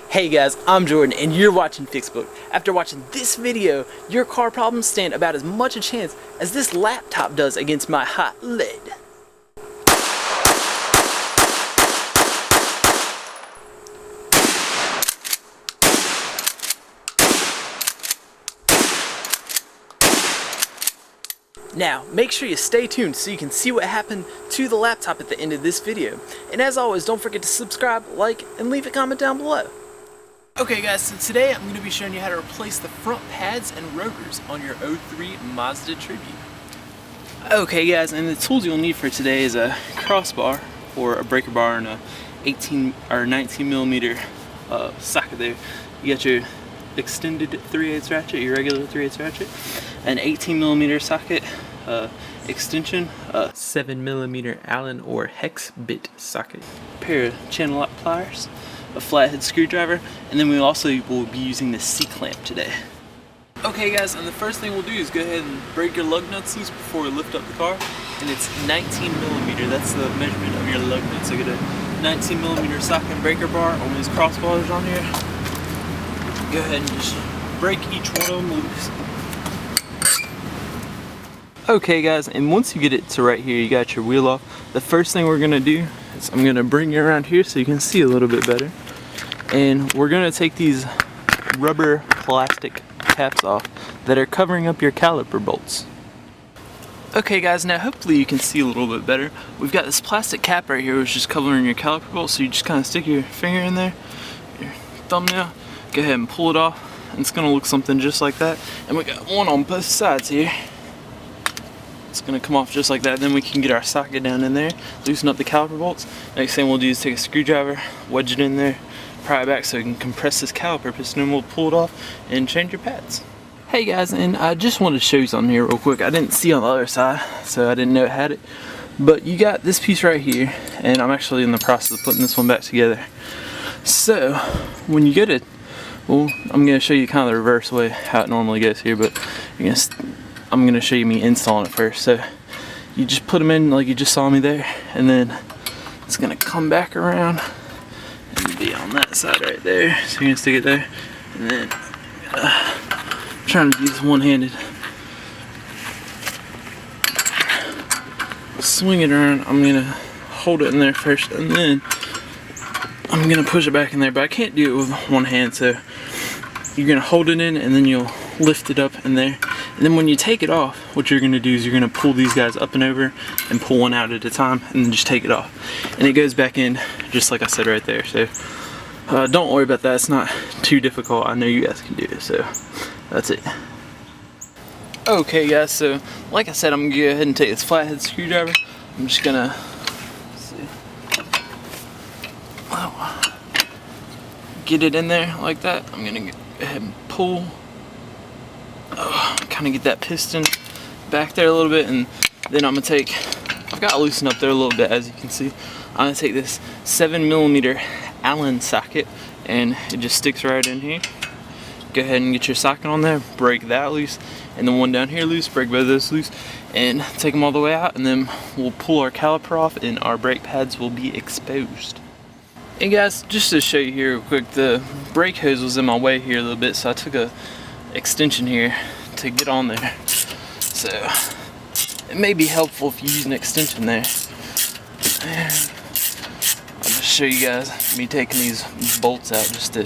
Hey guys, I'm Jordan and you're watching Fixbook. After watching this video, your car problems stand about as much a chance as this laptop does against my hot lead. Now, make sure you stay tuned so you can see what happened to the laptop at the end of this video. And as always, don't forget to subscribe, like, and leave a comment down below. Okay guys, so today I'm going to be showing you how to replace the front pads and rotors on your 03 Mazda Tribute. Okay guys, and the tools you'll need for today is a crossbar or a breaker bar and a 18 or 19 millimeter socket there. You got your extended 3/8 ratchet, your regular 3/8 ratchet, an 18 millimeter socket extension, a 7 millimeter Allen or hex bit socket, a pair of channel lock pliers, a flathead screwdriver, and then we also will be using the C-clamp today. Okay guys, and the first thing we'll do is go ahead and break your lug nuts loose before we lift up the car, and it's 19 millimeter. That's the measurement of your lug nuts. So get a 19 millimeter socket and breaker bar on these crossbars on here. Go ahead and just break each one of them loose. Okay guys, and once you get it to right here, you got your wheel off, the first thing we're gonna do is I'm gonna bring you around here so you can see a little bit better. And we're gonna take these rubber plastic caps off that are covering up your caliper bolts. Okay guys, now hopefully you can see a little bit better. We've got this plastic cap right here which is covering your caliper bolts, so you just kind of stick your finger in there, your thumbnail, go ahead and pull it off, and it's gonna look something just like that. And we got one on both sides here. It's gonna come off just like that. Then we can get our socket down in there, loosen up the caliper bolts. Next thing we'll do is take a screwdriver, wedge it in there, pry it back so we can compress this caliper piston, and we'll pull it off and change your pads. Hey guys, and I just wanted to show you something here real quick. I didn't see on the other side, so I didn't know it had it. But you got this piece right here, and I'm actually in the process of putting this one back together. So when you get it, well, I'm going to show you kind of the reverse way how it normally goes here, but I'm going to show you me installing it first. So you just put them in like you just saw me there, and then it's going to come back around and be on that side right there. So you're going to stick it there, and then I'm trying to do this one-handed. Swing it around. I'm going to hold it in there first, and then I'm going to push it back in there, but I can't do it with one hand, so you're going to hold it in and then you'll lift it up in there. And then when you take it off, what you're going to do is you're going to pull these guys up and over and pull one out at a time and then just take it off. And it goes back in just like I said right there. So don't worry about that. It's not too difficult. I know you guys can do it, so that's it. Okay guys, so like I said, I'm going to go ahead and take this flathead screwdriver. I'm just going to get it in there like that. I'm gonna go ahead and pull, kind of get that piston back there a little bit, and then I'm gonna take, I've got to loosen up there a little bit, as you can see. I'm gonna take this 7 millimeter Allen socket, and it just sticks right in here. Go ahead and get your socket on there, break that loose, and the one down here loose, break both of those loose, and take them all the way out, and then we'll pull our caliper off and our brake pads will be exposed. And guys, just to show you here real quick, the brake hose was in my way here a little bit, so I took a extension here to get on there. So it may be helpful if you use an extension there. And I'll just show you guys me taking these bolts out just to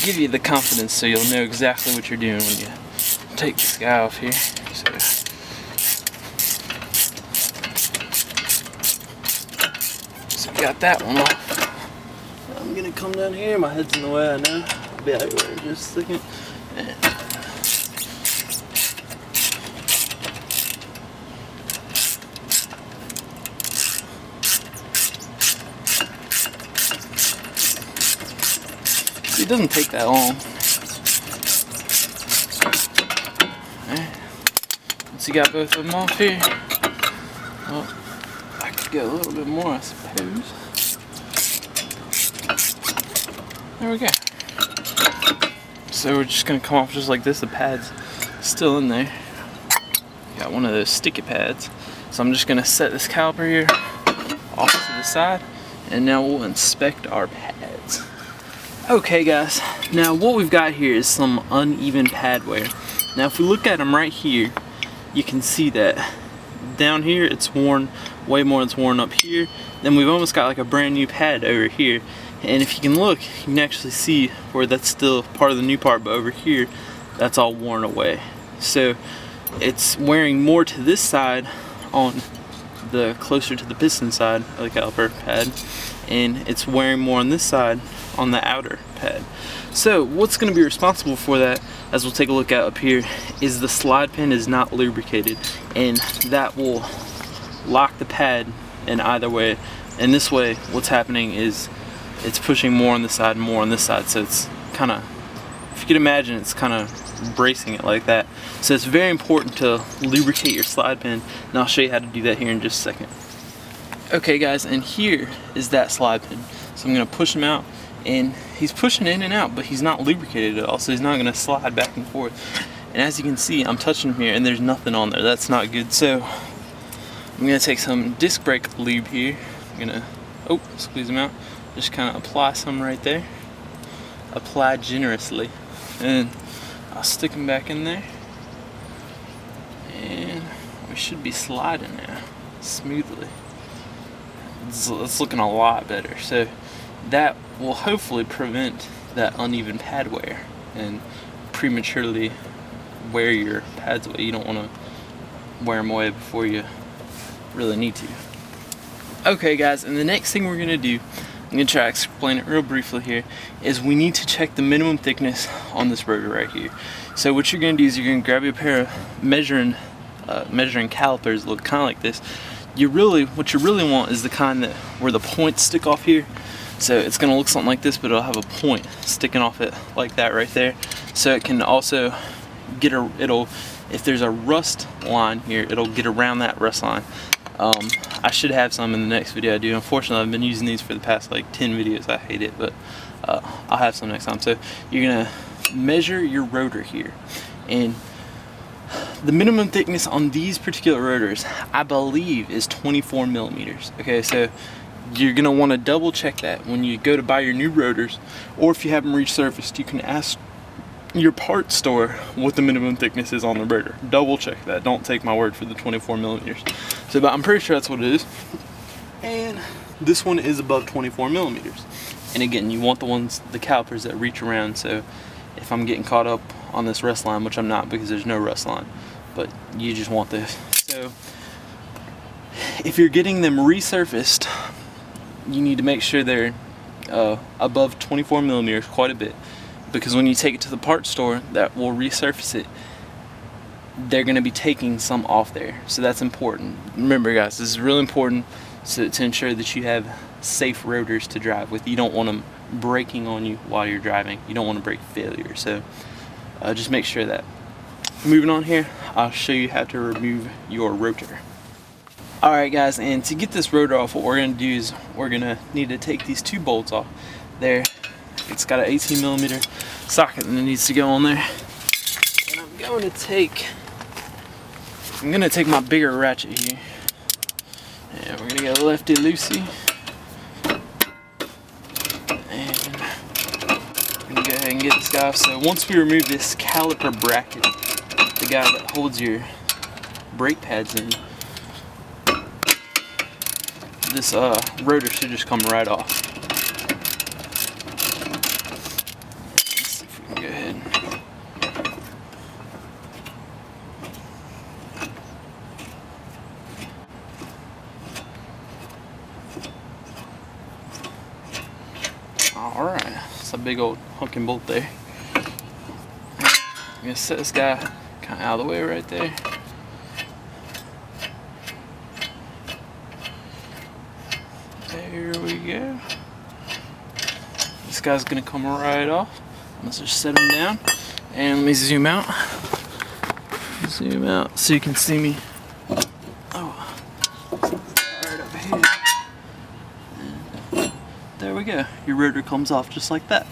give you the confidence so you'll know exactly what you're doing when you take this guy off here. So got that one off. I'm gonna come down here, my head's in the way, I know. I'll be out here in just a second. See, it doesn't take that long. Alright. Once you got both of them off here, well, I could go a little bit more, I suppose. There we go. So we're just gonna come off just like this. The pad's still in there. Got one of those sticky pads. So I'm just gonna set this caliper here off to the side, and now we'll inspect our pads. Okay guys, now what we've got here is some uneven pad wear. Now if we look at them right here, you can see that down here it's worn way more than it's worn up here. Then we've almost got like a brand new pad over here. And if you can look, you can actually see where that's still part of the new part, but over here, that's all worn away. So it's wearing more to this side on the closer to the piston side of the caliper pad, and it's wearing more on this side on the outer pad. So what's going to be responsible for that, as we'll take a look at up here, is the slide pin is not lubricated, and that will lock the pad in either way. And this way what's happening is it's pushing more on this side and more on this side, so it's kind of, if you can imagine, it's kind of bracing it like that. So it's very important to lubricate your slide pin, and I'll show you how to do that here in just a second. Okay guys, and here is that slide pin. So I'm going to push him out, and he's pushing in and out, but he's not lubricated at all, so he's not going to slide back and forth. And as you can see, I'm touching him here and there's nothing on there. That's not good. So I'm going to take some disc brake lube here. I'm going to squeeze him out, just kind of apply some right there, apply generously, and I'll stick him back in there, and we should be sliding now smoothly. It's looking a lot better. So that will hopefully prevent that uneven pad wear and prematurely wear your pads away. You don't want to wear them away before you really need to. Okay guys, and the next thing we're going to do, I'm going to try to explain it real briefly here, is we need to check the minimum thickness on this rotor right here. So what you're going to do is you're going to grab your pair of measuring calipers that look kind of like this. What you really want is the kind that where the points stick off here. So it's going to look something like this, but it'll have a point sticking off it like that right there. So it can also get if there's a rust line here, it'll get around that rust line. I should have some in the next video I do. Unfortunately, I've been using these for the past like 10 videos. I hate it, but I'll have some next time. So you're gonna measure your rotor here, and the minimum thickness on these particular rotors, I believe, is 24 millimeters. Okay, so you're gonna want to double check that when you go to buy your new rotors, or if you have them resurfaced, you can ask your parts store what the minimum thickness is on the rotor. Double check that. Don't take my word for the 24 millimeters. So, but I'm pretty sure that's what it is. And this one is above 24 millimeters. And again, you want the calipers that reach around. So if I'm getting caught up on this rust line, which I'm not because there's no rust line, but you just want this. So if you're getting them resurfaced, you need to make sure they're above 24 millimeters quite a bit. Because when you take it to the parts store that will resurface it, they're going to be taking some off there. So that's important. Remember guys, this is really important to ensure that you have safe rotors to drive with. You don't want them braking on you while you're driving. You don't want to brake failure. So just make sure that. Moving on here, I'll show you how to remove your rotor. Alright guys, and to get this rotor off, what we're going to do is we're going to need to take these two bolts off. There. It's got an 18 millimeter socket that needs to go on there. And I'm going to take my bigger ratchet here. And we're going to get a lefty loosey. And I'm going to go ahead and get this guy off. So once we remove this caliper bracket, the guy that holds your brake pads in, this rotor should just come right off. Alright, it's a big old hunking bolt there. I'm going to set this guy kind of out of the way right there. There we go. This guy's going to come right off. Let's just set him down. And let me zoom out. Zoom out so you can see me. Oh, right over here. And there we go. Your rotor comes off just like that.